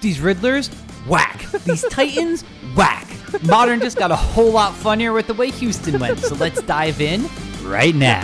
These Riddlers, whack. These Titans, whack. Modern just got a whole lot funnier with the way Houston went, so let's dive in right now.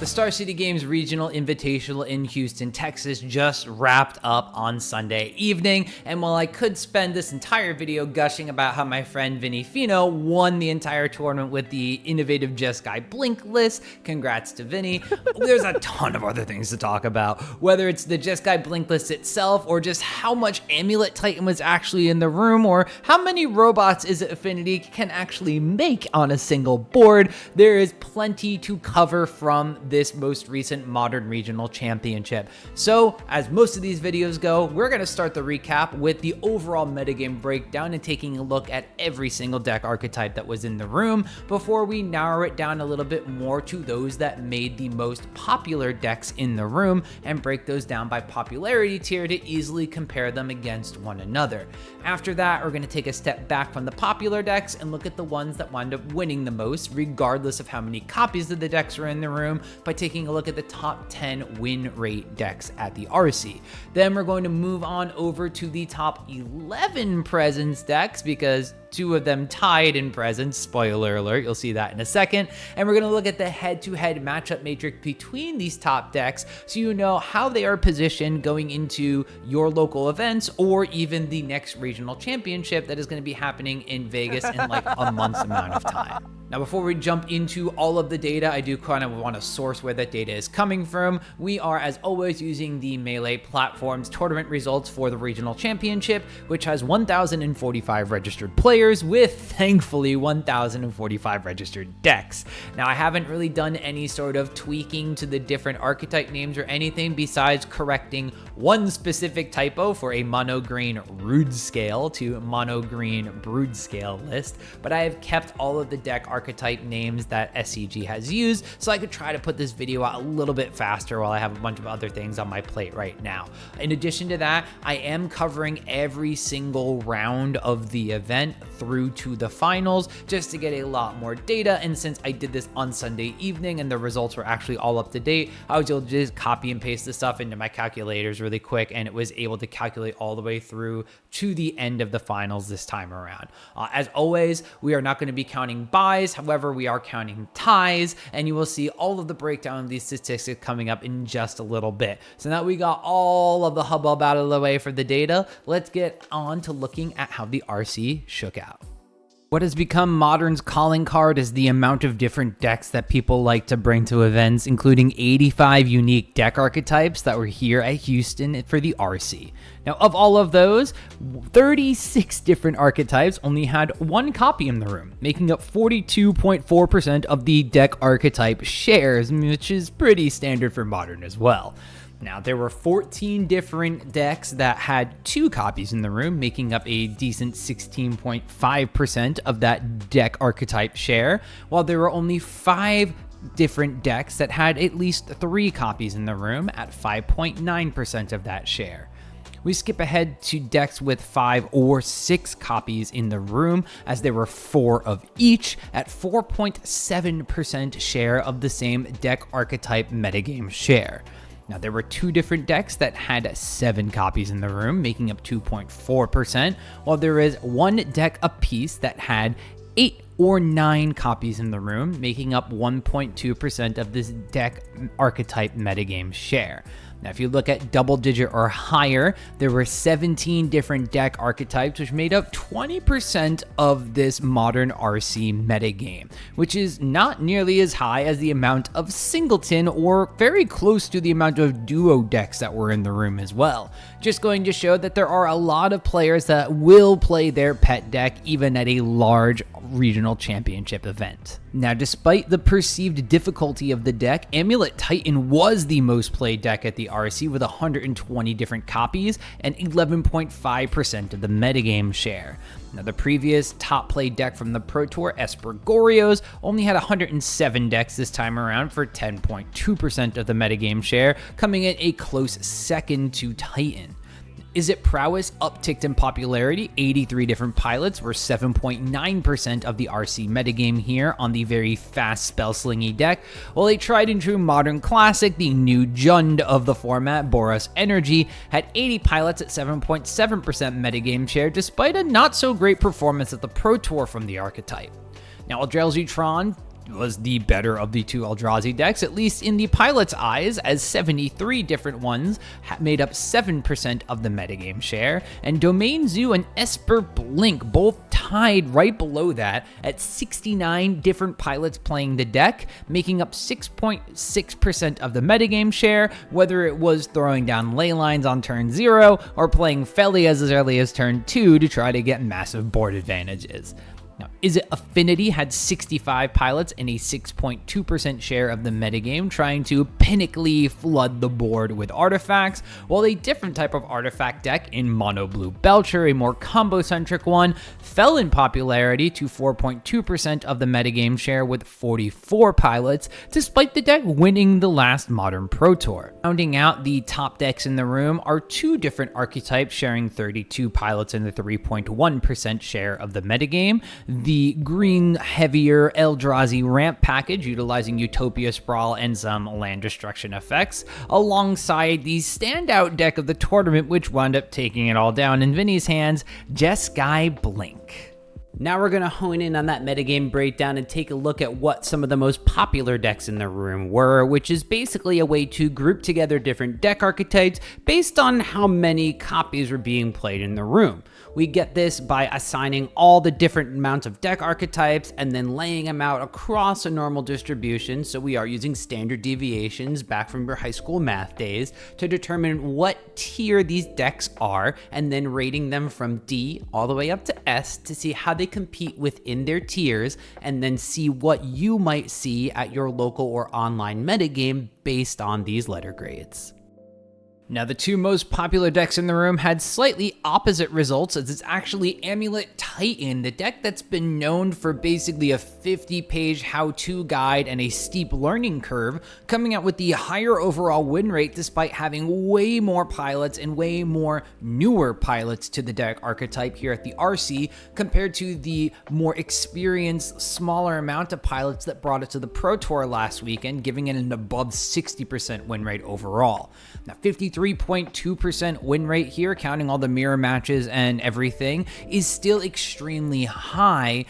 The Star City Games Regional Invitational in Houston, Texas just wrapped up on Sunday evening, and while I could spend this entire video gushing about how my friend Vinny Fino won the entire tournament with the innovative Jeskai Blink list, congrats to Vinny, there's a ton of other things to talk about, whether it's the Jeskai Blink list itself, or just how much Amulet Titan was actually in the room, or how many robots Izzet Affinity can actually make on a single board. There is plenty to cover from this most recent Modern Regional Championship. So, as most of these videos go, we're going to start the recap with the overall metagame breakdown and taking a look at every single deck archetype that was in the room before we narrow it down a little bit more to those that made the most popular decks in the room and break those down by popularity tier to easily compare them against one another. After that, we're going to take a step back from the popular decks and look at the ones that wind up winning the most, regardless of how many copies of the decks are in the room, by taking a look at the top 10 win rate decks at the RC. Then we're going to move on over to the top 11 presence decks, because 2 of them tied in presence, spoiler alert, you'll see that in a second, and we're going to look at the head-to-head matchup matrix between these top decks so you know how they are positioned going into your local events or even the next regional championship that is going to be happening in Vegas in like a month's amount of time. Now, before we jump into all of the data, I do kind of want to source where that data is coming from. We are, as always, using the Melee platform's tournament results for the regional championship, which has 1,045 registered players with, thankfully, 1,045 registered decks. Now, I haven't really done any sort of tweaking to the different archetype names or anything besides correcting one specific typo for a mono green Rude Scale to mono green Brood Scale list, but I have kept all of the deck archetype names that SCG has used so I could try to put this video out a little bit faster while I have a bunch of other things on my plate right now. In addition to that, I am covering every single round of the event through to the finals just to get a lot more data, and since I did this on Sunday evening and the results were actually all up to date, I was able to just copy and paste the stuff into my calculators really quick, and it was able to calculate all the way through to the end of the finals this time around. As always, we are not going to be counting buys, however, we are counting ties, and you will see all of the breakdown of these statistics coming up in just a little bit. So now we got all of the hubbub out of the way for the data, let's get on to looking at how the RC shook out. What has become Modern's calling card is the amount of different decks that people like to bring to events, including 85 unique deck archetypes that were here at Houston for the RC. Now, of all of those, 36 different archetypes only had 1 copy in the room, making up 42.4% of the deck archetype shares, which is pretty standard for Modern as well. Now, there were 14 different decks that had 2 copies in the room, making up a decent 16.5% of that deck archetype share, while there were only 5 different decks that had at least 3 copies in the room at 5.9% of that share. We skip ahead to decks with 5 or 6 copies in the room, as there were 4 of each at 4.7% share of the same deck archetype metagame share. Now, there were 2 different decks that had 7 copies in the room, making up 2.4%, while there is 1 deck apiece that had 8 or 9 copies in the room, making up 1.2% of this deck archetype metagame share. Now, if you look at double digit or higher, there were 17 different deck archetypes, which made up 20% of this Modern RC metagame, which is not nearly as high as the amount of singleton or very close to the amount of duo decks that were in the room as well. Just going to show that there are a lot of players that will play their pet deck even at a large regional championship event. Now, despite the perceived difficulty of the deck, Amulet Titan was the most played deck at the RC with 120 different copies and 11.5% of the metagame share. Now, the previous top played deck from the Pro Tour, Esper Goryos, only had 107 decks this time around for 10.2% of the metagame share, coming in a close second to Titan. Izzet Prowess upticked in popularity, 83 different pilots were 7.9% of the RC metagame here on the very fast spell-slingy deck, while a tried-and-true modern classic, the new Jund of the format, Boros Energy, had 80 pilots at 7.7% metagame share, despite a not-so-great performance at the Pro Tour from the archetype. Now, Eldrazi Tron was the better of the two Eldrazi decks, at least in the pilot's eyes, as 73 different ones made up 7% of the metagame share, and Domain Zoo and Esper Blink both tied right below that at 69 different pilots playing the deck, making up 6.6% of the metagame share, whether it was throwing down ley lines on turn 0 or playing Feli as early as turn 2 to try to get massive board advantages. Now, Izzet Affinity had 65 pilots and a 6.2% share of the metagame, trying to pinnacly flood the board with artifacts, while a different type of artifact deck in Mono Blue Belcher, a more combo-centric one, fell in popularity to 4.2% of the metagame share with 44 pilots, despite the deck winning the last Modern Pro Tour. Rounding out the top decks in the room are two different archetypes sharing 32 pilots and a 3.1% share of the metagame. The green heavier Eldrazi ramp package utilizing Utopia Sprawl and some land destruction effects, alongside the standout deck of the tournament which wound up taking it all down in Vinny's hands, Jeskai Blink. Now we're going to hone in on that metagame breakdown and take a look at what some of the most popular decks in the room were, which is basically a way to group together different deck archetypes based on how many copies were being played in the room. We get this by assigning all the different amounts of deck archetypes and then laying them out across a normal distribution, so we are using standard deviations back from your high school math days to determine what tier these decks are, and then rating them from D all the way up to S to see how they compete within their tiers, and then see what you might see at your local or online metagame based on these letter grades. Now, the two most popular decks in the room had slightly opposite results, as it's actually Amulet Titan, the deck that's been known for basically a 50-page how-to guide and a steep learning curve, coming out with the higher overall win rate despite having way more pilots and way more newer pilots to the deck archetype here at the RC, compared to the more experienced, smaller amount of pilots that brought it to the Pro Tour last weekend, giving it an above 60% win rate overall. Now, 53.2% win rate here, counting all the mirror matches and everything, is still extremely high,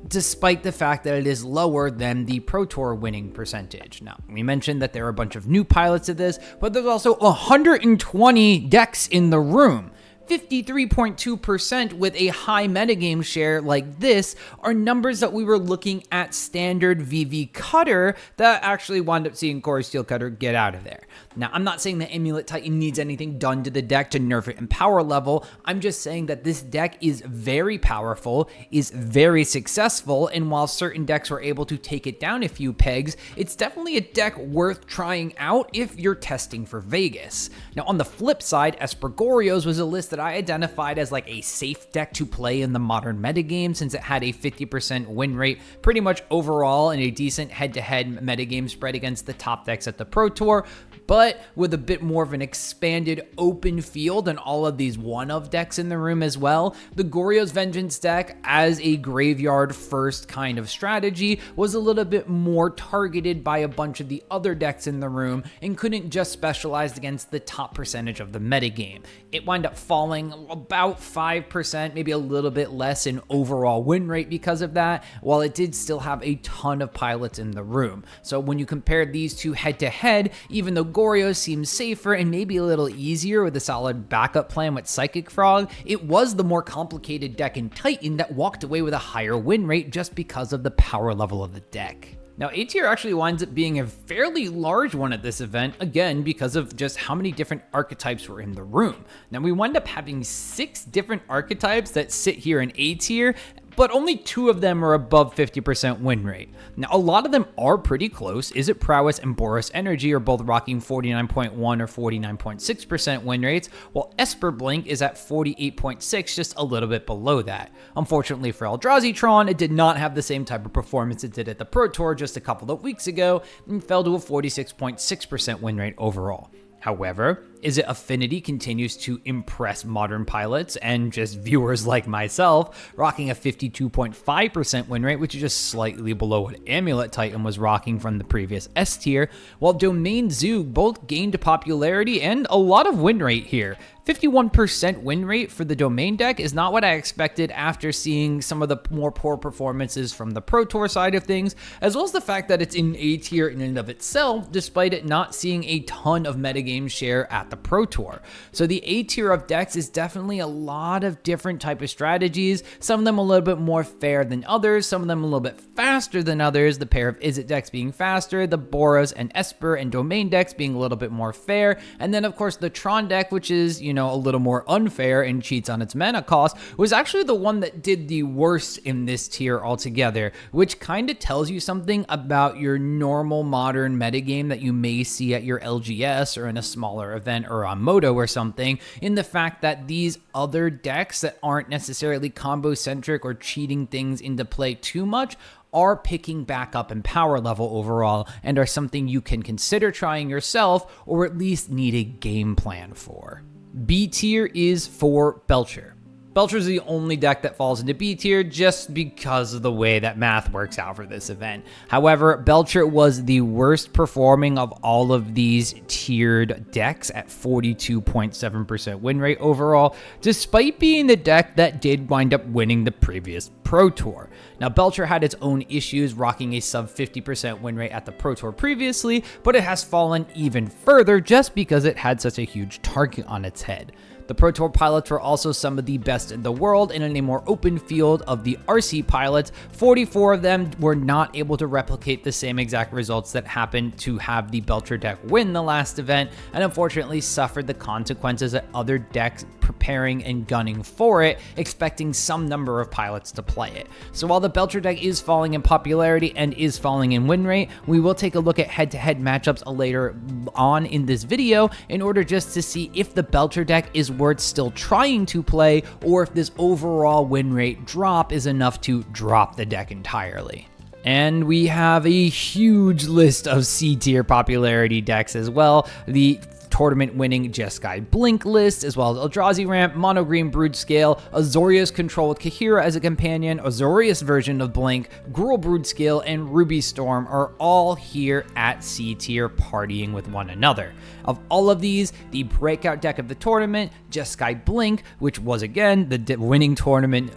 despite the fact that it is lower than the Pro Tour winning percentage. Now, we mentioned that there are a bunch of new pilots of this, but there's also 120 decks in the room. 53.2% with a high metagame share like this are numbers that we were looking at standard VV Cutter that actually wound up seeing Core Steel Cutter get out of there. Now, I'm not saying that Amulet Titan needs anything done to the deck to nerf it in power level. I'm just saying that this deck is very powerful, is very successful, and while certain decks were able to take it down a few pegs, it's definitely a deck worth trying out if you're testing for Vegas. Now, on the flip side, Esper Goryos was a list that I identified as like a safe deck to play in the modern metagame, since it had a 50% win rate pretty much overall and a decent head-to-head metagame spread against the top decks at the Pro Tour, but with a bit more of an expanded open field and all of these one-of decks in the room as well. The Goryo's Vengeance deck, as a graveyard first kind of strategy, was a little bit more targeted by a bunch of the other decks in the room and couldn't just specialize against the top percentage of the metagame. It wound up falling about 5%, maybe a little bit less in overall win rate because of that, while it did still have a ton of pilots in the room. So when you compare these two head-to-head, even though Goryo seems safer and maybe a little easier with a solid backup plan with Psychic Frog, it was the more complicated deck in Titan that walked away with a higher win rate just because of the power level of the deck. Now, A tier actually winds up being a fairly large one at this event, again, because of just how many different archetypes were in the room. Now, we wind up having 6 different archetypes that sit here in A tier, but only 2 of them are above 50% win rate. Now, a lot of them are pretty close. Izzet Prowess and Boros Energy are both rocking 49.1 or 49.6% win rates, while Esper Blink is at 48.6, just a little bit below that. Unfortunately for Eldrazi Tron, it did not have the same type of performance it did at the Pro Tour just a couple of weeks ago, and fell to a 46.6% win rate overall. However, Izzet Affinity continues to impress modern pilots and just viewers like myself, rocking a 52.5% win rate, which is just slightly below what Amulet Titan was rocking from the previous S tier, while Domain Zug both gained popularity and a lot of win rate here. 51% win rate for the Domain deck is not what I expected after seeing some of the more poor performances from the Pro Tour side of things, as well as the fact that it's in A tier in and of itself, despite it not seeing a ton of metagame share at the Pro Tour. So the A tier of decks is definitely a lot of different type of strategies, some of them a little bit more fair than others, some of them a little bit faster than others, the pair of Izzet decks being faster, the Boros and Esper and Domain decks being a little bit more fair, and then of course the Tron deck, which is, a little more unfair and cheats on its mana cost, was actually the one that did the worst in this tier altogether, which kind of tells you something about your normal modern metagame that you may see at your LGS or in a smaller event or on Moto or something, in the fact that these other decks that aren't necessarily combo centric or cheating things into play too much are picking back up in power level overall and are something you can consider trying yourself or at least need a game plan for. B tier is for Belcher. Belcher is the only deck that falls into B tier just because of the way that math works out for this event. However, Belcher was the worst performing of all of these tiered decks at 42.7% win rate overall, despite being the deck that did wind up winning the previous Pro Tour. Now, Belcher had its own issues, rocking a sub 50% win rate at the Pro Tour previously, but it has fallen even further just because it had such a huge target on its head. The Pro Tour pilots were also some of the best in the world, and in a more open field of the RC pilots, 44 of them were not able to replicate the same exact results that happened to have the Belcher deck win the last event, and unfortunately suffered the consequences that other decks preparing and gunning for it, expecting some number of pilots to play it. So while the Belcher deck is falling in popularity and is falling in win rate, we will take a look at head-to-head matchups later on in this video in order just to see if the Belcher deck is worth still trying to play, or if this overall win rate drop is enough to drop the deck entirely. And we have a huge list of C tier popularity decks as well. The tournament-winning Jeskai Blink list, as well as Eldrazi ramp, Mono Green Brood Scale, Azorius control with Kaheera as a companion, Azorius version of Blink, Gruul Brood Scale, and Ruby Storm are all here at C tier partying with one another. Of all of these, the breakout deck of the tournament, Jeskai Blink, which was again the winning tournament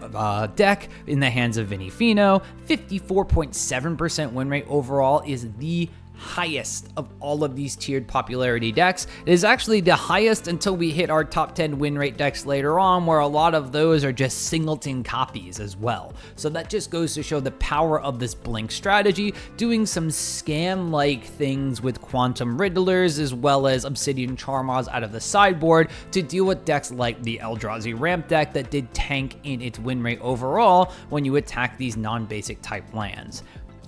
deck in the hands of Vinny Fino, 54.7% win rate overall, is the highest of all of these tiered popularity decks. It is actually the highest until we hit our top 10 win rate decks later on, where a lot of those are just singleton copies as well. So that just goes to show the power of this Blink strategy, doing some scam-like things with Quantum Riddlers as well as Obsidian Charmaz out of the sideboard to deal with decks like the Eldrazi ramp deck that did tank in its win rate overall when you attack these non-basic type lands.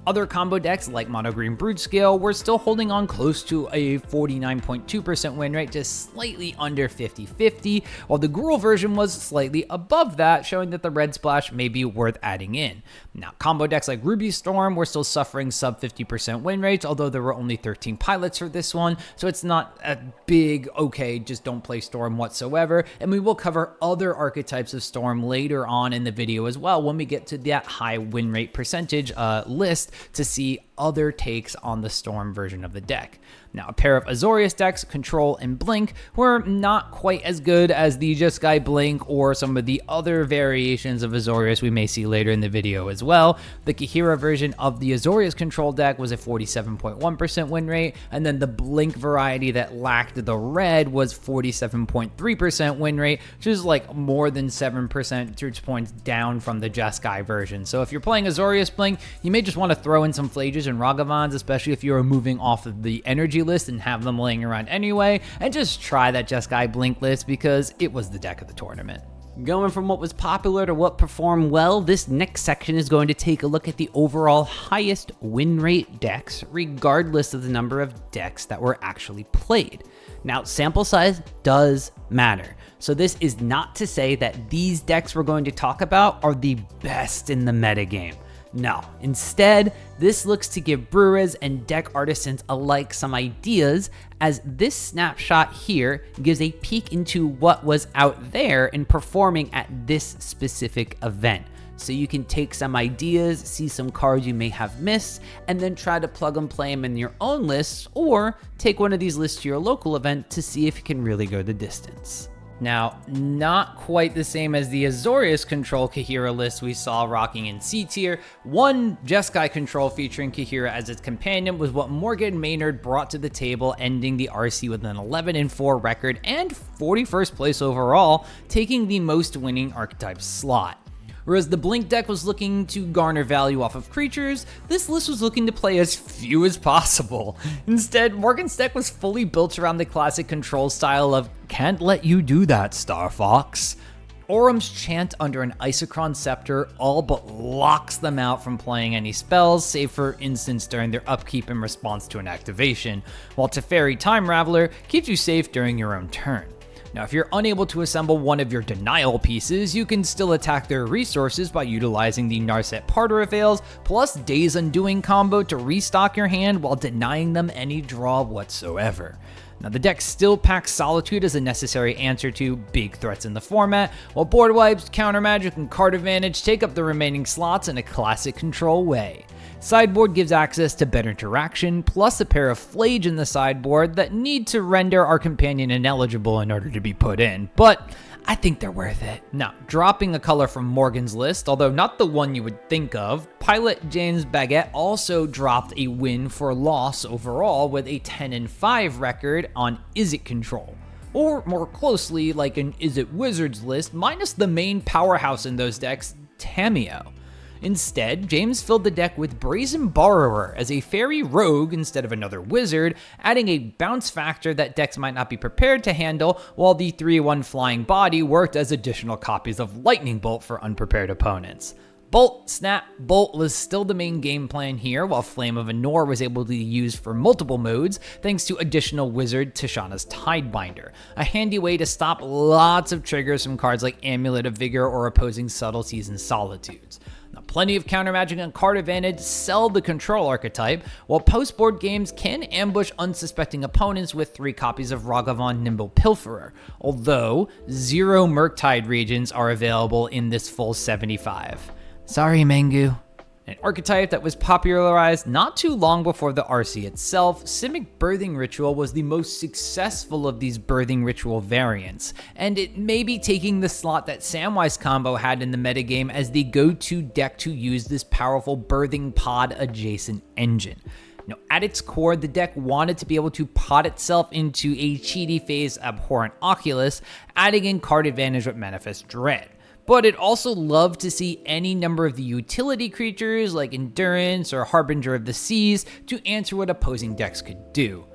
Other combo decks like Mono Green Brood Scale were still holding on close to a 49.2% win rate, just slightly under 50-50, while the Gruul version was slightly above that, showing that the red splash may be worth adding in. Now, combo decks like Ruby Storm were still suffering sub 50% win rates, although there were only 13 pilots for this one, so it's not a big, okay, just don't play Storm whatsoever, and we will cover other archetypes of Storm later on in the video as well when we get to that high win rate percentage list to see other takes on the Storm version of the deck. Now, a pair of Azorius decks, Control and Blink, were not quite as good as the Jeskai Blink or some of the other variations of Azorius we may see later in the video as well. The Kaheera version of the Azorius Control deck was a 47.1% win rate, and then the Blink variety that lacked the red was 47.3% win rate, which is like more than 7 percentage points down from the Jeskai version. So if you're playing Azorius Blink, you may just want to throw in some Phlages and Ragavans, especially if you're moving off of the energy list and have them laying around anyway, and just try that Jeskai Blink list because it was the deck of the tournament. Going from what was popular to what performed well, this next section is going to take a look at the overall highest win rate decks, regardless of the number of decks that were actually played. Now, sample size does matter, so this is not to say that these decks we're going to talk about are the best in the metagame. No, instead, this looks to give brewers and deck artisans alike some ideas, as this snapshot here gives a peek into what was out there and performing at this specific event. So you can take some ideas, see some cards you may have missed, and then try to plug and play them in your own lists, or take one of these lists to your local event to see if you can really go the distance. Now, not quite the same as the Azorius control Kaheera list we saw rocking in C tier. One Jeskai control featuring Kaheera as its companion was what Morgan Maynard brought to the table, ending the RC with an 11-4 record and 41st place overall, taking the most winning archetype slot. Whereas the Blink deck was looking to garner value off of creatures, this list was looking to play as few as possible. Instead, Morgan's deck was fully built around the classic control style of "can't let you do that, Star Fox." Orum's Chant under an Isochron Scepter all but locks them out from playing any spells, save for instants during their upkeep in response to an activation, while Teferi Time Raveler keeps you safe during your own turn. Now, if you're unable to assemble one of your denial pieces, you can still attack their resources by utilizing the Narset Parter Avails plus Days Undoing combo to restock your hand while denying them any draw whatsoever. Now, the deck still packs Solitude as a necessary answer to big threats in the format, while Board Wipes, Counter Magic, and Card Advantage take up the remaining slots in a classic control way. Sideboard gives access to better interaction, plus a pair of Flage in the sideboard that need to render our companion ineligible in order to be put in, but I think they're worth it. Now, dropping a color from Morgan's list, although not the one you would think of, Pilot James Baggett also dropped a win for loss overall with a 10-5 record on Izzet control. Or more closely, like an Izzet Wizards list, minus the main powerhouse in those decks, Tamiyo. Instead, James filled the deck with Brazen Borrower as a fairy rogue instead of another wizard, adding a bounce factor that decks might not be prepared to handle, while the 3/1 Flying Body worked as additional copies of Lightning Bolt for unprepared opponents. Bolt, Snap, Bolt was still the main game plan here, while Flame of Anor was able to be used for multiple modes thanks to additional wizard Tishana's Tidebinder, a handy way to stop lots of triggers from cards like Amulet of Vigor or opposing Subtleties and Solitudes. Now, plenty of counter magic and card advantage sell the control archetype, while post-board games can ambush unsuspecting opponents with 3 copies of Ragavan Nimble Pilferer, although 0 Murktide regions are available in this full 75. Sorry, Mengu. An archetype that was popularized not too long before the RC itself, Simic Birthing Ritual was the most successful of these Birthing Ritual variants, and it may be taking the slot that Samwise combo had in the metagame as the go-to deck to use this powerful Birthing Pod adjacent engine. Now, at its core, the deck wanted to be able to pod itself into a cheaty phase Abhorrent Oculus, adding in card advantage with Manifest Dread. But it also loved to see any number of the utility creatures like Endurance or Harbinger of the Seas to answer what opposing decks could do.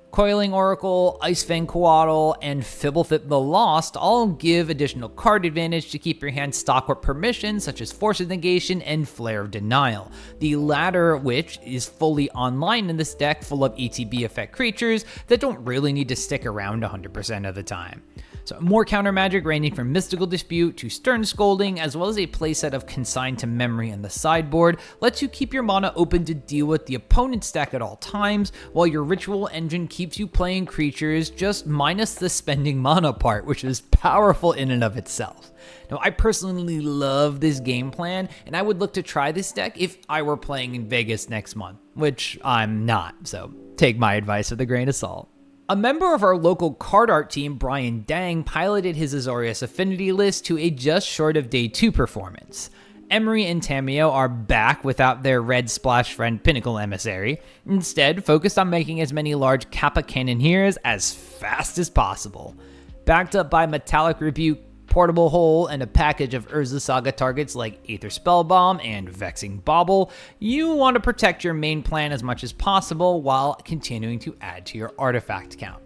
Coiling Oracle, Icefang Coatl, and Fibblethip the Lost all give additional card advantage to keep your hand stocked with permissions such as Force of Negation and Flare of Denial, the latter of which is fully online in this deck full of ETB effect creatures that don't really need to stick around 100% of the time. So more counter magic ranging from Mystical Dispute to Stern Scolding, as well as a playset of Consigned to Memory in the sideboard, lets you keep your mana open to deal with the opponent's deck at all times, while your ritual engine keeps you playing creatures, just minus the spending mana part, which is powerful in and of itself. Now, I personally love this game plan, and I would look to try this deck if I were playing in Vegas next month, which I'm not, so take my advice with a grain of salt. A member of our local card art team, Brian Dang, piloted his Azorius Affinity list to a just short of day 2 performance. Emery and Tamiyo are back without their red splash friend Pinnacle Emissary, instead focused on making as many large Kappa Cannoneers as fast as possible. Backed up by Metallic Rebuke, Portable Hole, and a package of Urza Saga targets like Aether Spellbomb and Vexing Bauble, you want to protect your main plan as much as possible while continuing to add to your artifact count.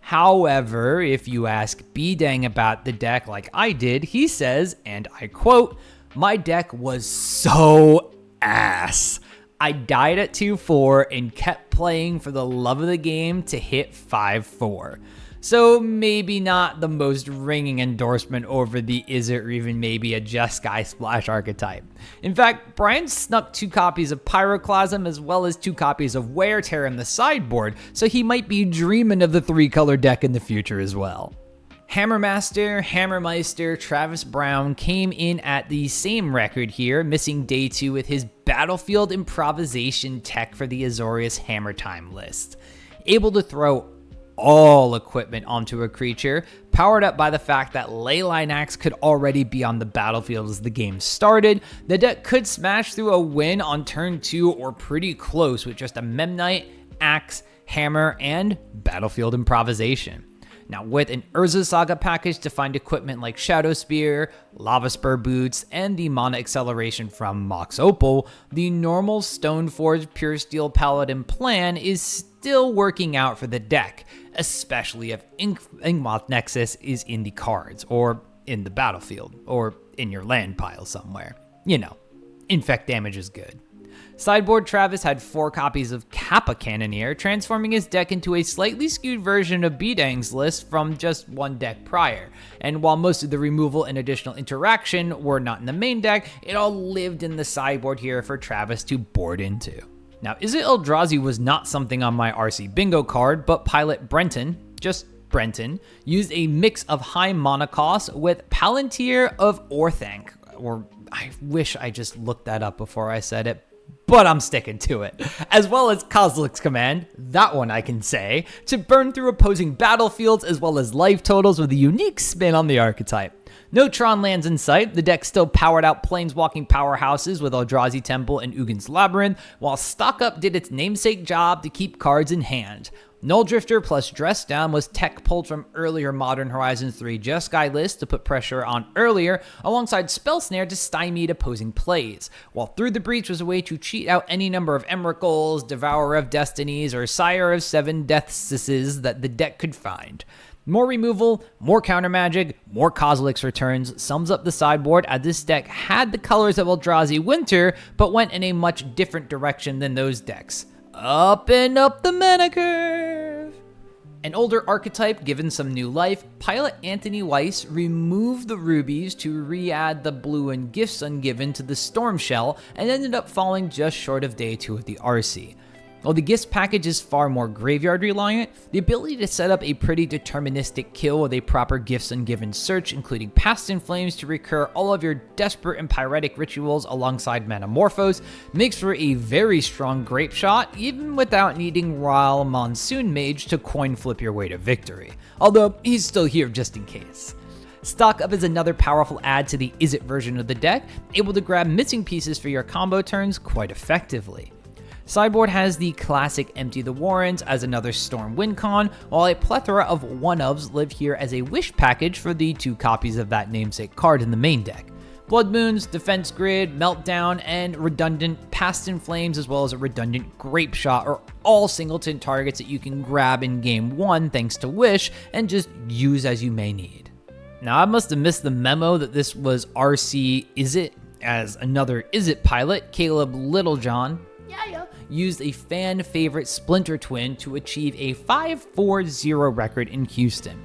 However, if you ask B-Dang about the deck like I did, he says, and I quote, "My deck was so ass. I died at 2-4 and kept playing for the love of the game to hit 5-4. So maybe not the most ringing endorsement over the Izzet or even maybe a Jeskai splash archetype. In fact, Brian snuck 2 copies of Pyroclasm as well as 2 copies of Wear Tear in the sideboard, so he might be dreaming of the 3-color deck in the future as well. Hammermaster, Hammermeister, Travis Brown came in at the same record here, missing day 2 with his Battlefield Improvisation tech for the Azorius Hammer Time list. Able to throw all equipment onto a creature, powered up by the fact that Leyline Axe could already be on the battlefield as the game started, the deck could smash through a win on turn 2 or pretty close with just a Memnite, Axe, Hammer, and Battlefield Improvisation. Now, with an Urza Saga package to find equipment like Shadow Spear, Lava Spur Boots, and the Mana Acceleration from Mox Opal, the normal Stoneforge Pure Steel Paladin plan is still working out for the deck, especially if Inkmoth Nexus is in the cards, or in the battlefield, or in your land pile somewhere. You know, infect damage is good. Sideboard Travis had 4 copies of Kappa Cannoneer, transforming his deck into a slightly skewed version of Bidang's list from just one deck prior. And while most of the removal and additional interaction were not in the main deck, it all lived in the sideboard here for Travis to board into. Now, Izzet Eldrazi was not something on my RC bingo card, but pilot Brenton, just Brenton, used a mix of high mana cost with Palantir of Orthanc, or I wish I just looked that up before I said it, but I'm sticking to it, as well as Kozilek's Command, that one I can say, to burn through opposing battlefields as well as life totals with a unique spin on the archetype. No Tron lands in sight, the deck still powered out planeswalking powerhouses with Eldrazi Temple and Ugin's Labyrinth, while Stock Up did its namesake job to keep cards in hand. Null Drifter plus Dress Down was tech pulled from earlier Modern Horizons 3 Jeskai lists to put pressure on earlier, alongside Spell Snare to stymie opposing plays, while Through the Breach was a way to cheat out any number of Emrakuls, Devourer of Destinies, or Sire of 7 Deathsesses that the deck could find. More removal, more counter magic, more Kozilek's returns sums up the sideboard, as this deck had the colors of Eldrazi Winter, but went in a much different direction than those decks. Up and up the mana curve! An older archetype given some new life, pilot Anthony Weisz removed the rubies to re-add the blue and Gifts Ungiven to the Storm Shell, and ended up falling just short of day 2 of the RC. While the Gifts package is far more graveyard reliant, the ability to set up a pretty deterministic kill with a proper Gifts Ungiven search, including Past in Flames to recur all of your Desperate and Pyretic rituals alongside Manamorphose, makes for a very strong grape shot, even without needing Royal Monsoon Mage to coin flip your way to victory. Although, he's still here just in case. Stock Up is another powerful add to the Izzet version of the deck, able to grab missing pieces for your combo turns quite effectively. Sideboard has the classic Empty the Warrens as another Storm Win Con, while a plethora of one-ofs live here as a wish package for the 2 copies of that namesake card in the main deck. Blood Moons, Defense Grid, Meltdown, and redundant Past in Flames, as well as a redundant Grape Shot, are all singleton targets that you can grab in Game 1 thanks to Wish, and just use as you may need. Now, I must have missed the memo that this was RC Izzet, as another Izzet pilot, Caleb Littlejohn, used a fan favorite Splinter Twin to achieve a 5-4-0 record in Houston.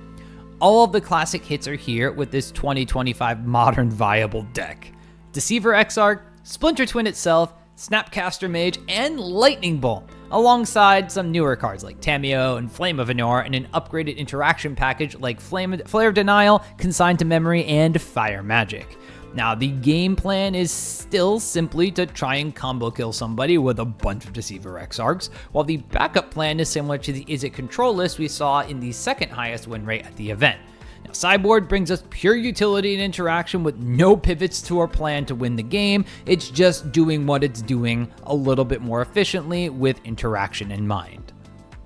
All of the classic hits are here with this 2025 modern viable deck. Deceiver Exarch, Splinter Twin itself, Snapcaster Mage, and Lightning Bolt, alongside some newer cards like Tameo and Flame of Anor, and an upgraded interaction package like Flare of Denial, Consigned to Memory, and Fire Magic. Now, the game plan is still simply to try and combo kill somebody with a bunch of Deceiver Exarchs, while the backup plan is similar to the Izzet control list we saw in the second highest win rate at the event. Now, Sideboard brings us pure utility and interaction with no pivots to our plan to win the game. It's just doing what it's doing a little bit more efficiently with interaction in mind.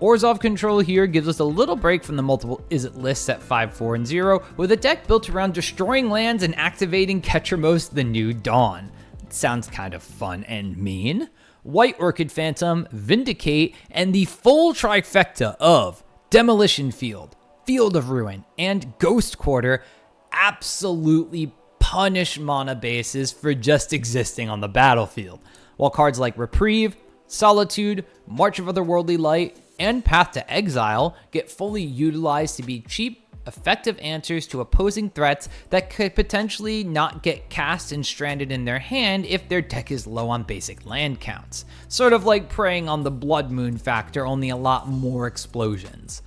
Orzhov control here gives us a little break from the multiple Izzet lists at 5-4-0, with a deck built around destroying lands and activating Ketchermos the New Dawn. It sounds kind of fun and mean. White Orchid Phantom, Vindicate, and the full trifecta of Demolition Field, Field of Ruin, and Ghost Quarter absolutely punish mana bases for just existing on the battlefield, while cards like Reprieve, Solitude, March of Otherworldly Light, and Path to Exile get fully utilized to be cheap, effective answers to opposing threats that could potentially not get cast and stranded in their hand if their deck is low on basic land counts. Sort of like preying on the Blood Moon factor, only a lot more explosions.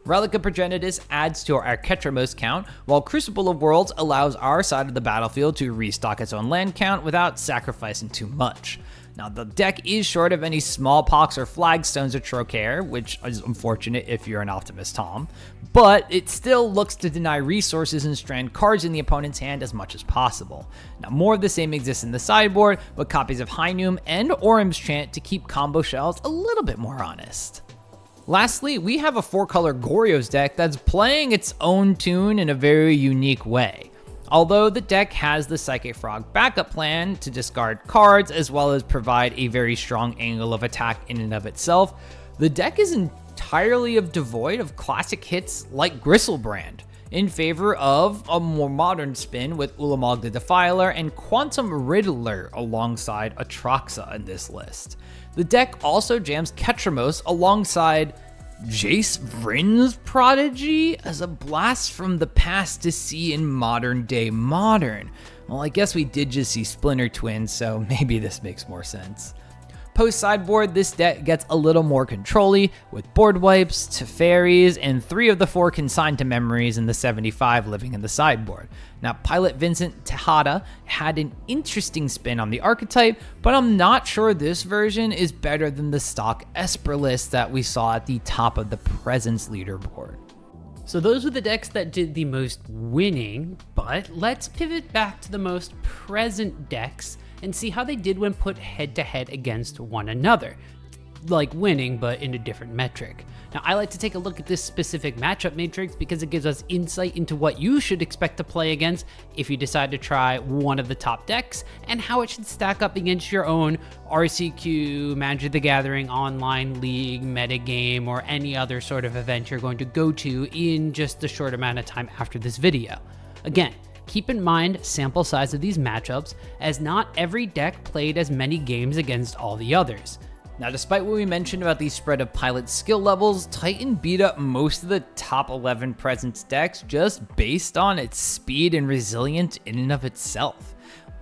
Relic of Progenitus adds to our Archetramos count, while Crucible of Worlds allows our side of the battlefield to restock its own land count without sacrificing too much. Now, the deck is short of any smallpox or flagstones or Trocaire, which is unfortunate if you're an Optimus Tom, but it still looks to deny resources and strand cards in the opponent's hand as much as possible. Now, more of the same exists in the sideboard, with copies of Hynum and Orim's Chant to keep combo shells a little bit more honest. Lastly, we have a 4-color Goryo's deck that's playing its own tune in a very unique way. Although the deck has the Psychic Frog backup plan to discard cards as well as provide a very strong angle of attack in and of itself, the deck is entirely devoid of classic hits like Gristlebrand, in favor of a more modern spin with Ulamog the Defiler and Quantum Riddler alongside Atraxa in this list. The deck also jams Ketramos alongside Jace Vryn's Prodigy as a blast from the past to see in modern day Modern. Well, I guess we did just see Splinter Twins, so maybe this makes more sense. Post sideboard, this deck gets a little more control-y, with board wipes, Teferis, and 3 of the 4 consigned to memories in the 75 living in the sideboard. Now, Pilot Vincent Tejada had an interesting spin on the archetype, but I'm not sure this version is better than the stock Esper list that we saw at the top of the Presence leaderboard. So those were the decks that did the most winning, but let's pivot back to the most present decks and see how they did when put head-to-head against one another. Like winning, but in a different metric. Now, I like to take a look at this specific matchup matrix because it gives us insight into what you should expect to play against if you decide to try one of the top decks, and how it should stack up against your own RCQ, Magic the Gathering, online league, metagame, or any other sort of event you're going to go to in just a short amount of time after this video. Again, keep in mind sample size of these matchups, as not every deck played as many games against all the others. Now, despite what we mentioned about the spread of Pilot skill levels, Titan beat up most of the top 11 Presence decks just based on its speed and resilience in and of itself.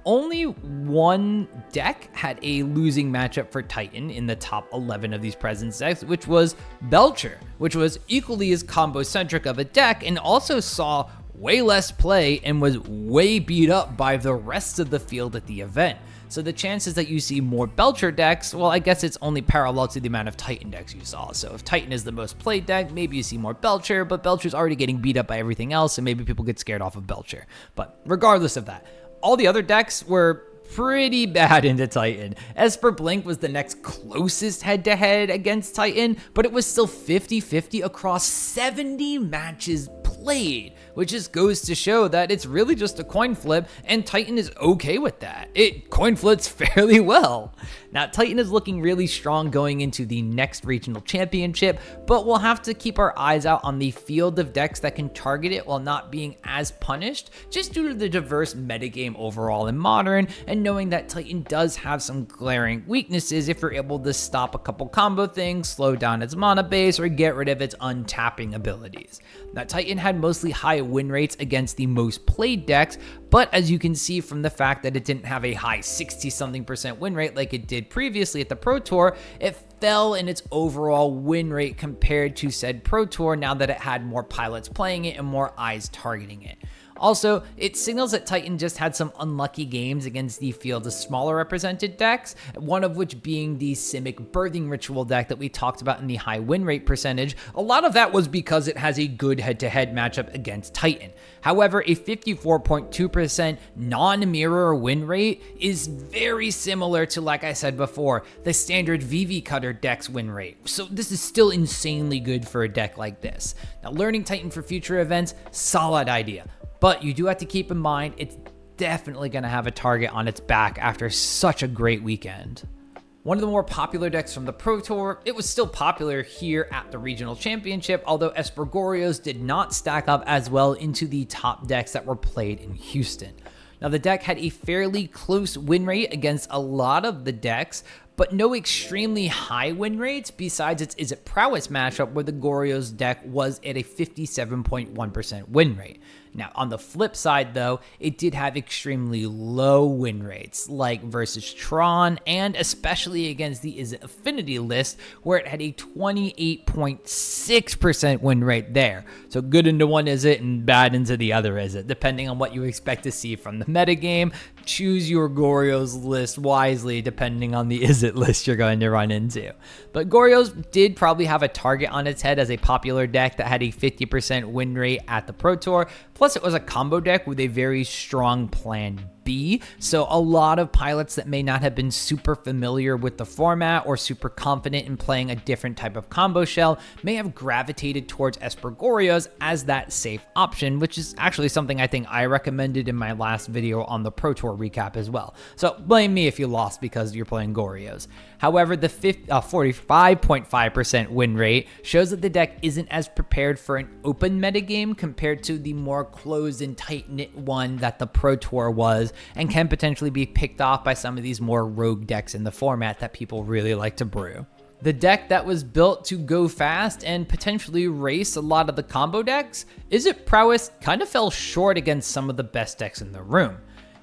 Only one deck had a losing matchup for Titan in the top 11 of these Presence decks, which was Belcher, which was equally as combo-centric of a deck and also saw way less play and was way beat up by the rest of the field at the event. So the chances that you see more Belcher decks, well, I guess it's only parallel to the amount of Titan decks you saw. So if Titan is the most played deck, maybe you see more Belcher, but Belcher's already getting beat up by everything else, and maybe people get scared off of Belcher. But regardless of that, all the other decks were pretty bad into Titan. Esper Blink was the next closest head-to-head against Titan, but it was still 50-50 across 70 matches played, which just goes to show that it's really just a coin flip, and Titan is okay with that. It coin flips fairly well. Now, Titan is looking really strong going into the next regional championship, but we'll have to keep our eyes out on the field of decks that can target it while not being as punished, just due to the diverse metagame overall in Modern, and knowing that Titan does have some glaring weaknesses if you're able to stop a couple combo things, slow down its mana base, or get rid of its untapping abilities. Now, Titan had mostly high win rates against the most played decks, but as you can see from the fact that it didn't have a high 60-something% win rate like it did previously at the Pro Tour, it fell in its overall win rate compared to said Pro Tour now that it had more pilots playing it and more eyes targeting it. Also, it signals that Titan just had some unlucky games against the field of smaller represented decks, one of which being the Simic Birthing Ritual deck that we talked about in the high win rate percentage. A lot of that was because it has a good head-to-head matchup against Titan. However, a 54.2% non-mirror win rate is very similar to, like I said before, the standard VV Cutter deck's win rate. So this is still insanely good for a deck like this. Now, learning Titan for future events, solid idea. But you do have to keep in mind, it's definitely going to have a target on its back after such a great weekend. One of the more popular decks from the Pro Tour, it was still popular here at the Regional Championship, although Esper Goryos did not stack up as well into the top decks that were played in Houston. Now, the deck had a fairly close win rate against a lot of the decks, but no extremely high win rates besides its Izzet Prowess matchup where the Goryo's deck was at a 57.1% win rate. Now, on the flip side, though, it did have extremely low win rates, like versus Tron, and especially against the Izzet Affinity list, where it had a 28.6% win rate there. So good into one Izzet and bad into the other Izzet, depending on what you expect to see from the metagame. Choose your Goryo's list wisely, depending on the Izzet list you're going to run into. But Goryo's did probably have a target on its head as a popular deck that had a 50% win rate at the Pro Tour. Plus, it was a combo deck with a very strong plan B, so a lot of pilots that may not have been super familiar with the format or super confident in playing a different type of combo shell may have gravitated towards Esper Goryos as that safe option, which is actually something I think I recommended in my last video on the Pro Tour recap as well. So blame me if you lost because you're playing Goryos. However, the 45.5% win rate shows that the deck isn't as prepared for an open metagame compared to the more closed and tight-knit one that the Pro Tour was, and can potentially be picked off by some of these more rogue decks in the format that people really like to brew. The deck that was built to go fast and potentially race a lot of the combo decks, Izzet Prowess kind of fell short against some of the best decks in the room.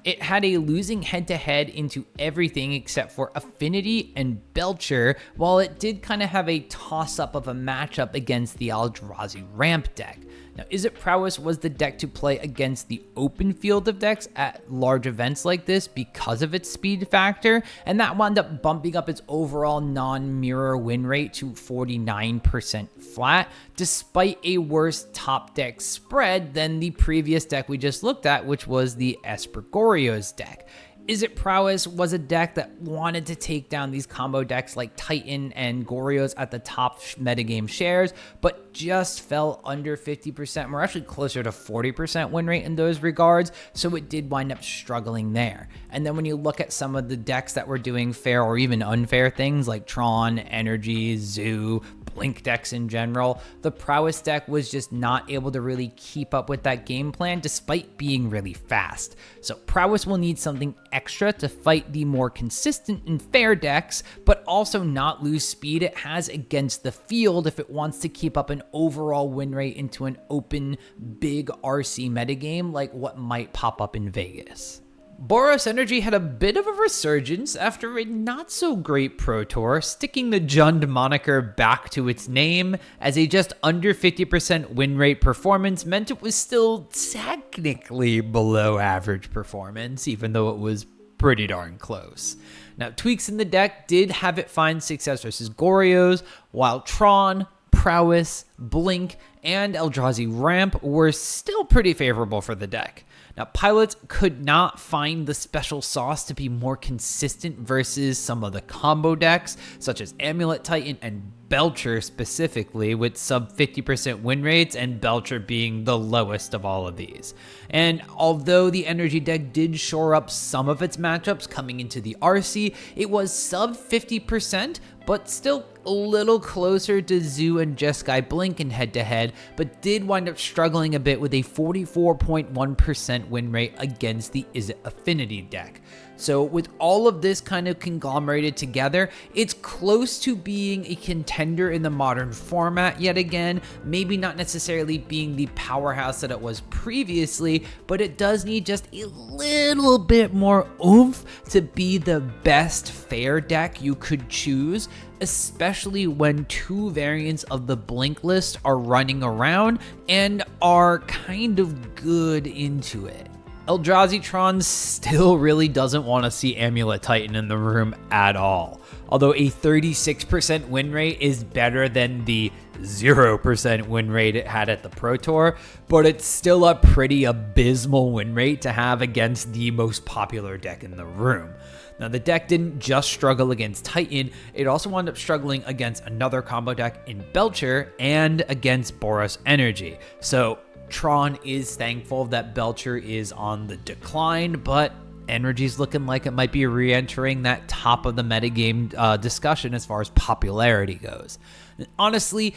It had a losing head-to-head into everything except for Affinity and Belcher, while it did kind of have a toss-up of a matchup against the Eldrazi ramp deck. Now, Izzet Prowess was the deck to play against the open field of decks at large events like this because of its speed factor, and that wound up bumping up its overall non-mirror win rate to 49% flat, despite a worse top deck spread than the previous deck we just looked at, which was the Esper Goryo's deck. Izzet Prowess was a deck that wanted to take down these combo decks like Titan and Goryos at the top metagame shares, but just fell under 50%. We're actually closer to 40% win rate in those regards, so it did wind up struggling there. And then when you look at some of the decks that were doing fair or even unfair things like Tron, Energy, Zoo, Blink decks in general, the Prowess deck was just not able to really keep up with that game plan despite being really fast. So Prowess will need something extra to fight the more consistent and fair decks, but also not lose speed it has against the field if it wants to keep up an overall win rate into an open, big RC metagame like what might pop up in Vegas. Boros Energy had a bit of a resurgence after a not-so-great Pro Tour, sticking the Jund moniker back to its name, as a just under 50% win rate performance meant it was still technically below average performance, even though it was pretty darn close. Now, tweaks in the deck did have it find success versus Goryos, while Tron, Prowess, Blink, and Eldrazi Ramp were still pretty favorable for the deck. Now, pilots could not find the special sauce to be more consistent versus some of the combo decks, such as Amulet Titan and Belcher specifically, with sub 50% win rates, and Belcher being the lowest of all of these. And although the Energy deck did shore up some of its matchups coming into the RC, it was sub 50%, but still a little closer to Zoo and Jeskai Blink in head-to-head, but did wind up struggling a bit with a 44.1% win rate against the Izzet Affinity deck. So with all of this kind of conglomerated together, it's close to being a contender in the modern format yet again, maybe not necessarily being the powerhouse that it was previously, but it does need just a little bit more oomph to be the best fair deck you could choose, especially when two variants of the Blink list are running around and are kind of good into it. Eldrazi Tron still really doesn't want to see Amulet Titan in the room at all. Although a 36% win rate is better than the 0% win rate it had at the Pro Tour, but it's still a pretty abysmal win rate to have against the most popular deck in the room. Now, the deck didn't just struggle against Titan, it also wound up struggling against another combo deck in Belcher and against Boros Energy. So Tron is thankful that Belcher is on the decline, but Energy's looking like it might be re-entering that top of the metagame discussion as far as popularity goes. And honestly,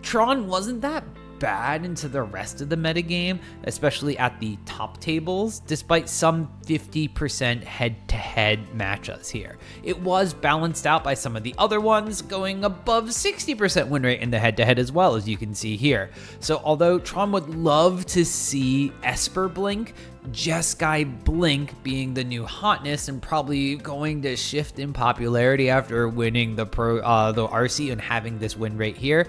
Tron wasn't that bad into the rest of the metagame, especially at the top tables, despite some 50% head-to-head matchups here. It was balanced out by some of the other ones, going above 60% win rate in the head-to-head as well, as you can see here. So although Tron would love to see Esper blink, Jeskai blink being the new hotness and probably going to shift in popularity after winning the RC and having this win rate here,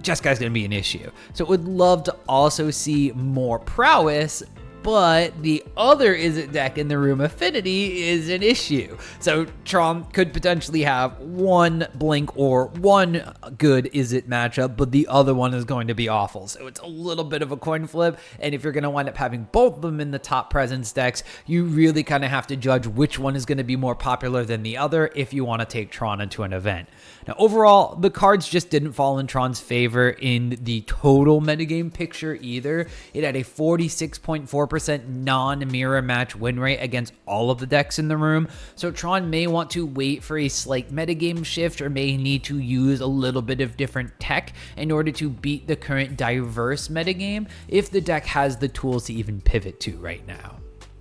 Jeskai's going to be an issue. So would love to also see more Prowess, but the other Izzet deck in the room, Affinity, is an issue. So Tron could potentially have one blink or one good Izzet matchup, but the other one is going to be awful. So it's a little bit of a coin flip, and if you're going to wind up having both of them in the top presence decks, you really kind of have to judge which one is going to be more popular than the other if you want to take Tron into an event. Now, overall, the cards just didn't fall in Tron's favor in the total metagame picture either. It had a 46.4% non-mirror match win rate against all of the decks in the room, so Tron may want to wait for a slight metagame shift or may need to use a little bit of different tech in order to beat the current diverse metagame if the deck has the tools to even pivot to right now.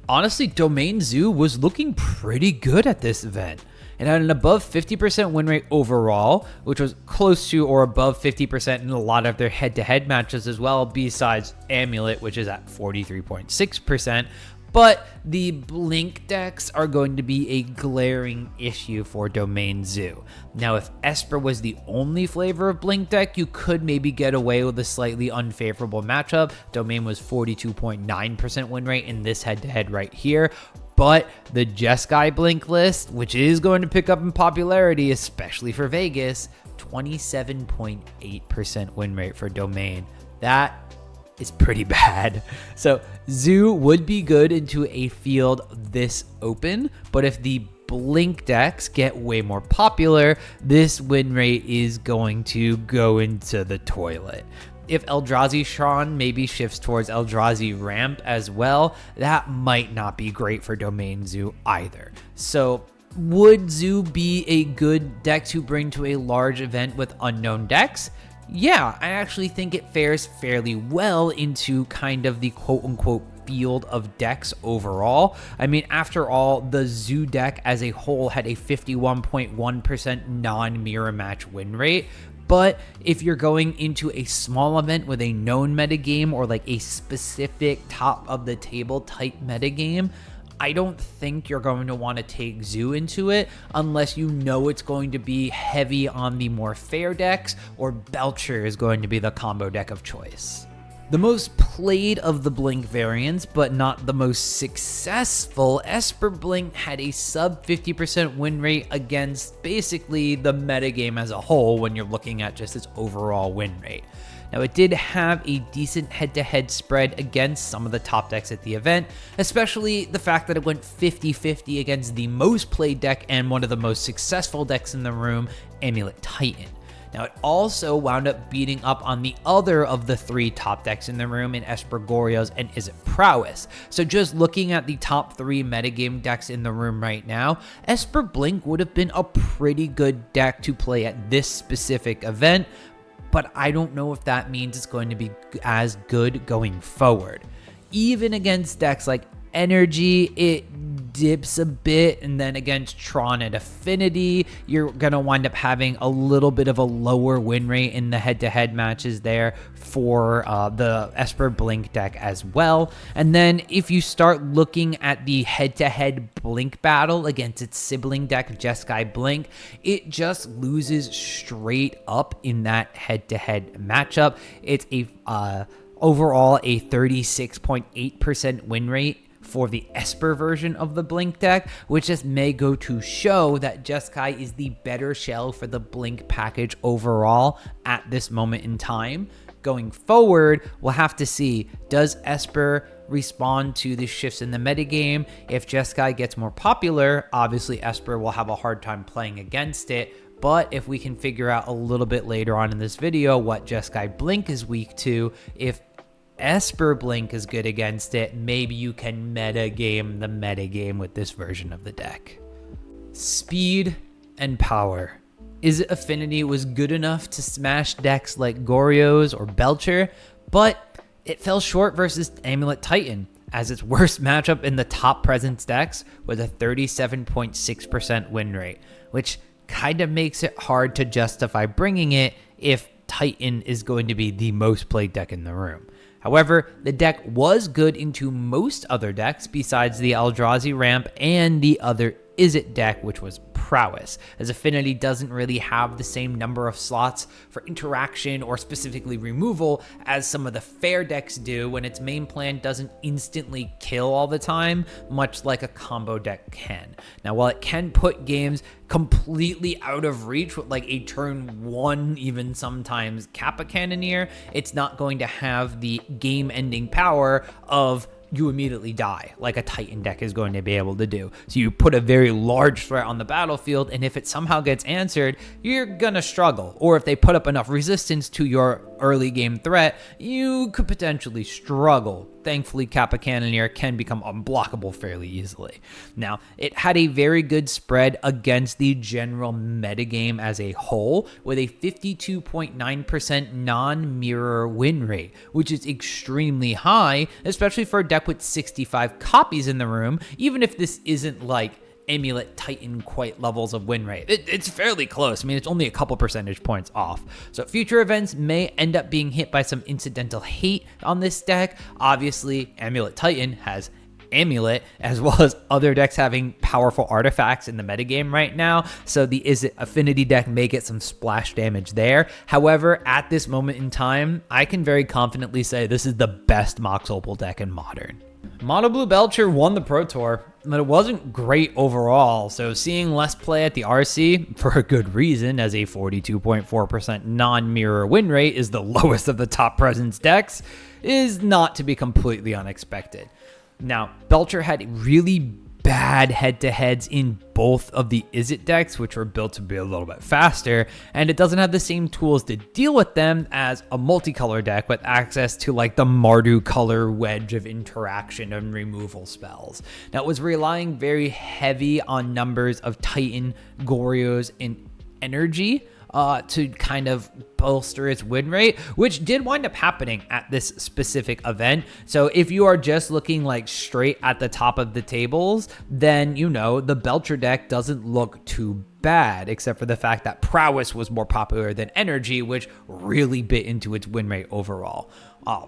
Honestly, Domain Zoo was looking pretty good at this event. It had an above 50% win rate overall, which was close to or above 50% in a lot of their head-to-head matches as well, besides Amulet, which is at 43.6%. But the blink decks are going to be a glaring issue for Domain Zoo. Now, if Esper was the only flavor of blink deck, you could maybe get away with a slightly unfavorable matchup. Domain was 42.9% win rate in this head-to-head right here. But the Jeskai blink list, which is going to pick up in popularity, especially for Vegas, 27.8% win rate for Domain. That is pretty bad. So Zoo would be good into a field this open, but if the blink decks get way more popular, this win rate is going to go into the toilet. If Eldrazi Tron maybe shifts towards Eldrazi Ramp as well, that might not be great for Domain Zoo either. So would Zoo be a good deck to bring to a large event with unknown decks? Yeah, I actually think it fares fairly well into kind of the quote-unquote field of decks overall. I mean, after all, the Zoo deck as a whole had a 51.1% non-mirror match win rate. But if you're going into a small event with a known metagame or like a specific top of the table type metagame, I don't think you're going to want to take Zoo into it unless you know it's going to be heavy on the more fair decks or Belcher is going to be the combo deck of choice. The most played of the Blink variants, but not the most successful, Esper Blink had a sub 50% win rate against basically the metagame as a whole when you're looking at just its overall win rate. Now, it did have a decent head-to-head spread against some of the top decks at the event, especially the fact that it went 50-50 against the most played deck and one of the most successful decks in the room, Amulet Titan. Now, it also wound up beating up on the other of the three top decks in the room in Esper Goryos and Izzet Prowess. So just looking at the top three metagame decks in the room right now, Esper Blink would have been a pretty good deck to play at this specific event, but I don't know if that means it's going to be as good going forward. Even against decks like Energy, it dips a bit, and then against Tron and Affinity, you're gonna wind up having a little bit of a lower win rate in the head-to-head matches there for the Esper Blink deck as well. And then if you start looking at the head-to-head Blink battle against its sibling deck, Jeskai Blink, it just loses straight up in that head-to-head matchup. It's a overall a 36.8% win rate for the Esper version of the Blink deck, which just may go to show that Jeskai is the better shell for the Blink package overall at this moment in time. Going forward, we'll have to see, does Esper respond to the shifts in the metagame? If Jeskai gets more popular, obviously Esper will have a hard time playing against it. But if we can figure out a little bit later on in this video what Jeskai Blink is weak to, if Esper Blink is good against it, maybe you can metagame the metagame with this version of the deck. Speed and power. Izzet Affinity was good enough to smash decks like Goryo's or Belcher, but it fell short versus Amulet Titan, as its worst matchup in the top presence decks was a 37.6% win rate, which kind of makes it hard to justify bringing it if Titan is going to be the most played deck in the room. However, the deck was good into most other decks besides the Eldrazi ramp and the other Izzet deck, which was Prowess, as Affinity doesn't really have the same number of slots for interaction or specifically removal as some of the fair decks do when its main plan doesn't instantly kill all the time, much like a combo deck can. Now, while it can put games completely out of reach with like a turn 1, even sometimes Kappa Cannoneer, it's not going to have the game-ending power of you immediately die, like a Titan deck is going to be able to do. So you put a very large threat on the battlefield, and if it somehow gets answered, you're gonna struggle. Or if they put up enough resistance to your early game threat, you could potentially struggle. Thankfully, Kappa Cannoneer can become unblockable fairly easily. Now, it had a very good spread against the general metagame as a whole, with a 52.9% non-mirror win rate, which is extremely high, especially for a deck with 65 copies in the room, even if this isn't like Amulet Titan quite levels of win rate. It's fairly close. I mean, it's only a couple percentage points off. So future events may end up being hit by some incidental hate on this deck. Obviously, Amulet Titan has Amulet, as well as other decks having powerful artifacts in the metagame right now, so the Izzet Affinity deck may get some splash damage there. However, at this moment in time, I can very confidently say this is the best Mox Opal deck in Modern. Mono Blue Belcher won the Pro Tour, but it wasn't great overall, so seeing less play at the RC, for a good reason, as a 42.4% non-mirror win rate is the lowest of the top presence decks, is not to be completely unexpected. Now, Belcher had really bad head-to-heads in both of the Izzet decks, which were built to be a little bit faster, and it doesn't have the same tools to deal with them as a multicolor deck with access to like the Mardu color wedge of interaction and removal spells. Now, it was relying very heavy on numbers of Titan, Goryos, and energy to kind of bolster its win rate, which did wind up happening at this specific event. So if you are just looking like straight at the top of the tables, then you know the Belcher deck doesn't look too bad, except for the fact that Prowess was more popular than Energy, which really bit into its win rate overall.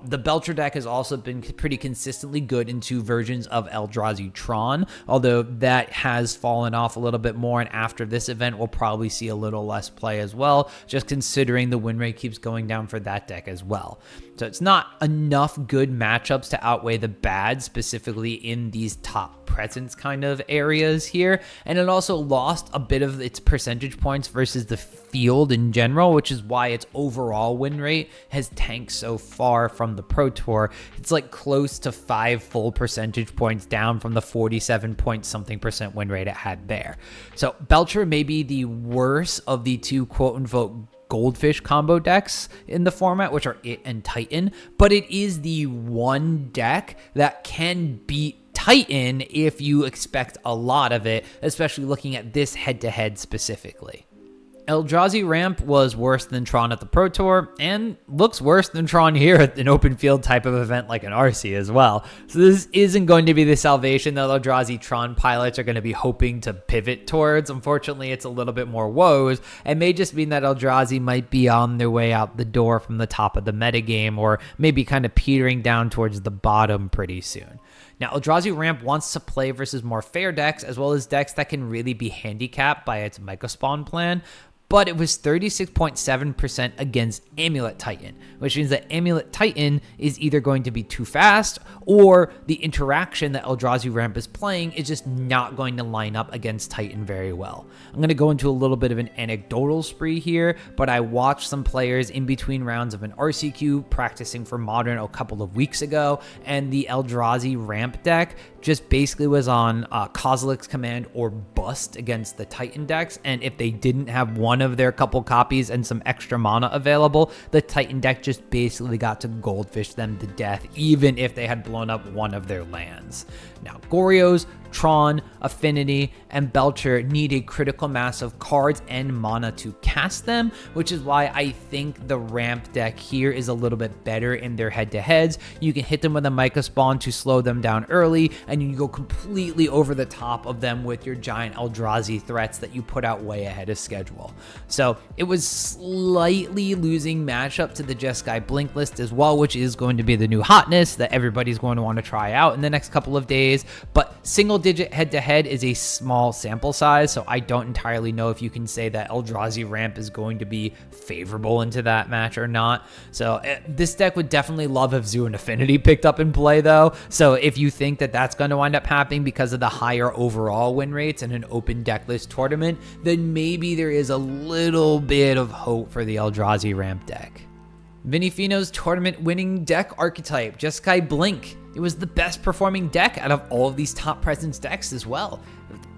The Belcher deck has also been pretty consistently good into versions of Eldrazi Tron, although that has fallen off a little bit more, and after this event we'll probably see a little less play as well, just considering the win rate keeps going down for that deck as well. So it's not enough good matchups to outweigh the bad, specifically in these top presence kind of areas here, and it also lost a bit of its percentage points versus the field in general, which is why its overall win rate has tanked so far from the Pro Tour. It's like close to 5 full percentage points down from the 47 point something percent win rate it had there. So Belcher may be the worst of the two quote-unquote Goldfish combo decks in the format, which are it and Titan, but it is the one deck that can beat Titan if you expect a lot of it, especially looking at this head-to-head specifically. Eldrazi ramp was worse than Tron at the Pro Tour, and looks worse than Tron here at an open field type of event like an RC as well. So this isn't going to be the salvation that Eldrazi Tron pilots are going to be hoping to pivot towards. Unfortunately, it's a little bit more woes, and may just mean that Eldrazi might be on their way out the door from the top of the metagame, or maybe kind of petering down towards the bottom pretty soon. Now, Eldrazi Ramp wants to play versus more fair decks, as well as decks that can really be handicapped by its Mega Spawn plan, but it was 36.7% against Amulet Titan, which means that Amulet Titan is either going to be too fast, or the interaction that Eldrazi Ramp is playing is just not going to line up against Titan very well. I'm going to go into a little bit of an anecdotal spree here, but I watched some players in between rounds of an RCQ practicing for Modern a couple of weeks ago, and the Eldrazi Ramp deck just basically was on Kozilek's Command or Bust against the Titan decks, and if they didn't have one of their couple copies and some extra mana available, the Titan deck just basically got to Goldfish them to death, even if they had blown up one of their lands. Now, Goryos Tron, Affinity, and Belcher need a critical mass of cards and mana to cast them, which is why I think the ramp deck here is a little bit better in their head-to-heads. You can hit them with a Myca Spawn to slow them down early, and you go completely over the top of them with your giant Eldrazi threats that you put out way ahead of schedule. So it was slightly losing matchup to the Jeskai Blink list as well, which is going to be the new hotness that everybody's going to want to try out in the next couple of days. But single digit head-to-head is a small sample size, so I don't entirely know if you can say that Eldrazi ramp is going to be favorable into that match or not. So this deck would definitely love if Zoo and Affinity picked up in play though. So if you think that that's going to wind up happening because of the higher overall win rates in an open deck list tournament, then maybe there is a little bit of hope for the Eldrazi ramp deck. Vinny Fino's tournament winning deck archetype, Jeskai Blink. It was the best performing deck out of all of these top presence decks as well.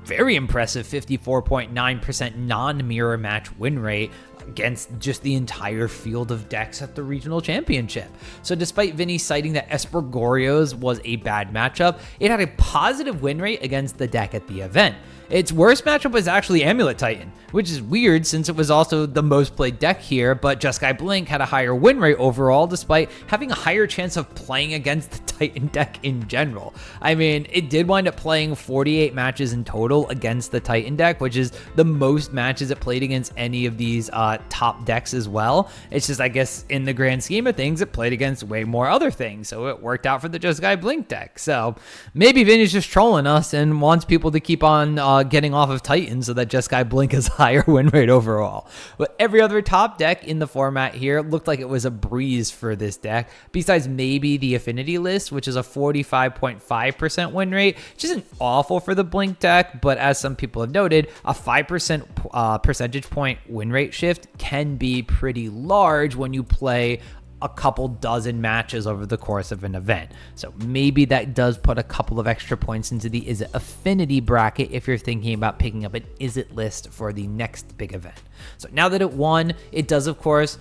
Very impressive 54.9% non-mirror match win rate against just the entire field of decks at the regional championship. So despite Vinny citing that Esper Goryos was a bad matchup, it had a positive win rate against the deck at the event. Its worst matchup was actually Amulet Titan, which is weird since it was also the most played deck here, but Jeskai Blink had a higher win rate overall despite having a higher chance of playing against the Titan deck in general. I mean, it did wind up playing 48 matches in total against the Titan deck, which is the most matches it played against any of these top decks as well. It's just, I guess, in the grand scheme of things, it played against way more other things, so it worked out for the Jeskai Blink deck. So maybe Vinny's just trolling us and wants people to keep on getting off of Titan so that Jeskai Blink has higher win rate overall. But every other top deck in the format here looked like it was a breeze for this deck, besides maybe the Affinity list, which is a 45.5% win rate, which isn't awful for the Blink deck, but as some people have noted, a 5% percentage point win rate shift can be pretty large when you play a couple dozen matches over the course of an event. So maybe that does put a couple of extra points into the Izzet Affinity bracket if you're thinking about picking up an Izzet list for the next big event. So now that it won, it does, of course,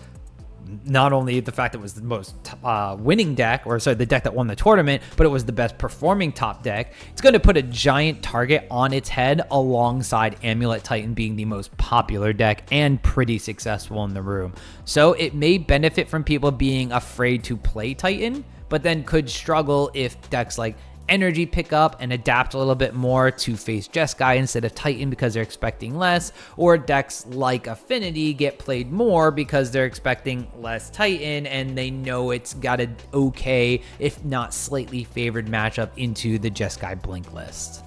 not only the fact that it was the most winning deck, or sorry, the deck that won the tournament, but it was the best performing top deck. It's going to put a giant target on its head alongside Amulet Titan being the most popular deck and pretty successful in the room. So it may benefit from people being afraid to play Titan, but then could struggle if decks like Energy pick up and adapt a little bit more to face Jeskai instead of Titan because they're expecting less, or decks like Affinity get played more because they're expecting less Titan and they know it's got an okay, if not slightly favored matchup into the Jeskai Blink list.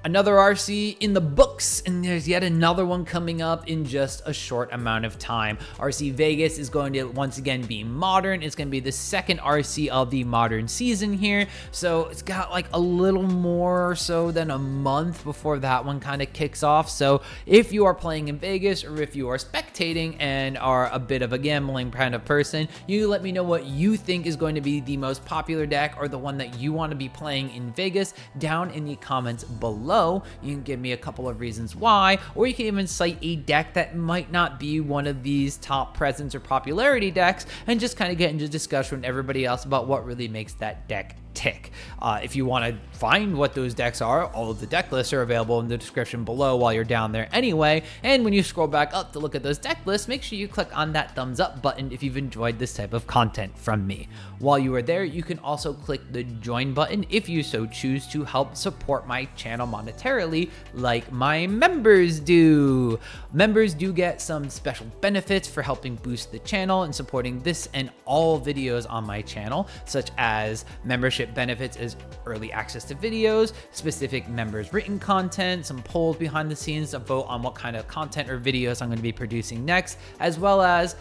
Another RC in the books, and there's yet another one coming up in just a short amount of time. RC Vegas is going to once again be modern. It's going to be the second RC of the modern season here, so it's got like a little more so than a month before that one kind of kicks off. So if you are playing in Vegas, or if you are spectating and are a bit of a gambling kind of person, you let me know what you think is going to be the most popular deck or the one that you want to be playing in Vegas down in the comments below. You can give me a couple of reasons why, or you can even cite a deck that might not be one of these top presence or popularity decks and just kind of get into discussion with everybody else about what really makes that deck tick. If you want to find what those decks are, all of the deck lists are available in the description below while you're down there anyway. And when you scroll back up to look at those deck lists, make sure you click on that thumbs up button if you've enjoyed this type of content from me. While you are there, you can also click the join button if you so choose to help support my channel monetarily like my members do. Members do get some special benefits for helping boost the channel and supporting this and all videos on my channel, such as membership benefits as early access to videos, specific members written content, some polls behind the scenes to vote on what kind of content or videos I'm going to be producing next, as well as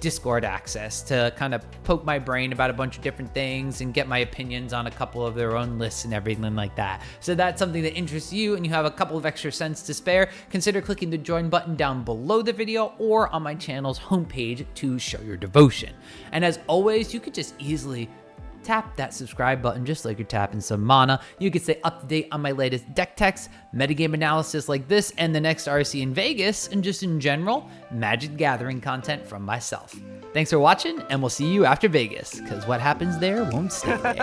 Discord access to kind of poke my brain about a bunch of different things and get my opinions on a couple of their own lists and everything like that. So that's something that interests you and you have a couple of extra cents to spare, consider clicking the join button down below the video or on my channel's homepage to show your devotion. And as always, you could just easily tap that subscribe button just like you're tapping some mana. You can stay up to date on my latest deck techs, metagame analysis like this, and the next RC in Vegas, and just in general, Magic Gathering content from myself. Thanks for watching, and we'll see you after Vegas, because what happens there won't stay there.